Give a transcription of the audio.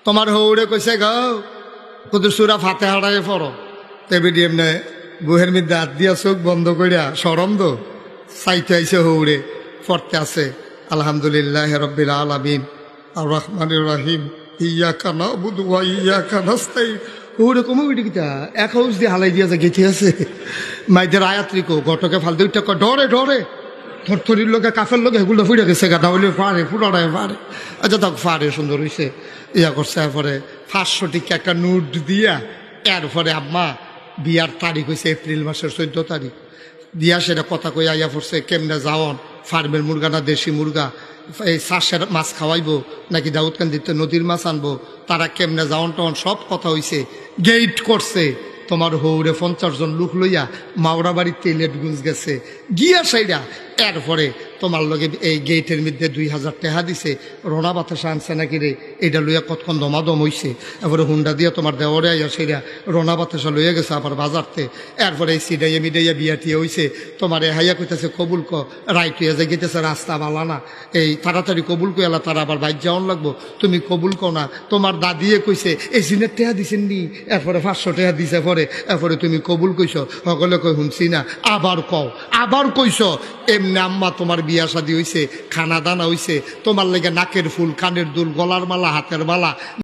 তোমার হৌড়ে কইছে গাও কত সুরা ফাতে হাড়ায় পড়ো তেবিডি এমনি বুহের মধ্যে হাত দিয়া চোখ বন্ধ করিয়া সরম দো চাইতে আইসে হৌড়ে পড়তে আছে আলহামদুলিল্লাহ রব্বিল আলামিন আর রহমানির রহিম ইয়াকা নাবুদু ওয়া ইয়াকা নাস্তাইন হৌড়ে কমে উঠে গিতা এক হাউস দিয়ে হালাই দিয়া গেছে আছে মাইদের আয়াত্রিকো ঘটকে ফালতে উঠতে ডরে ডরে থরথরির লোকে কাফের লোকে এগুলো ফুটে গেছে গাদা হইলে পারে পুরাটাই পারে আচ্ছা তখন পারে সুন্দর হয়েছে ইয়া করছে এরপরে 500 টিকা একটা নোট দিয়া এরপরে আম্মা বিয়ার তারিখ হয়েছে এপ্রিল মাসের 14 তারিখ দিয়া সেটা কথা কই আইয়া পড়ছে কেমনে যাওন ফার্মের মুরগা না দেশি মুরগা এই চাষের মাছ খাওয়াইবো নাকি দাউদকান্দিতে নদীর মাছ আনবো তারা কেমনে যাওন তখন সব কথা হইছে গেইট করছে তোমার হৌরে 50 জন লোক লইয়া মাওড়া বাড়িতে লেটগুঞ্জ গেছে গিয়া সাইডা এরপরে তোমার লগে এই গেটের মধ্যে 2000 টাকা দিছে রোনা বাতাসা আনছে নাকি রে এটা লইয়া কতক্ষণ দমাদম হইছে এরপরে হুন্ডা দিয়া তোমার দেওয়ারে আইয়া সেটা রোনা বাতাসা লইয়া গেছে আবার বাজারতে এরপরে এই সিডাইয়া মিডাইয়া বিয়াটিয়া হইছে তোমার হাইয়া কইতেছে কবুল ক রাইট হইয়া যাই গেতেছে রাস্তা বালা না এই তাড়াতাড়ি কবুল কইলা তারা আবার বাইক যাওয়ান লাগবো তুমি কবুল কো না তোমার দাদিয়ে কইছে এই সিনের টাকা দিছেন নি এরপরে 500 টাকা দিছে পরে এরপরে তুমি কবুল কইছ সকলে কই শুনছি না আবার কইছ এমনি আম্মা তোমার বিয়া শাদী হইছে খানা দানা হইছে তোমার লেগে নাকের ফুল কানের দুল গলার মালা হাতের মালা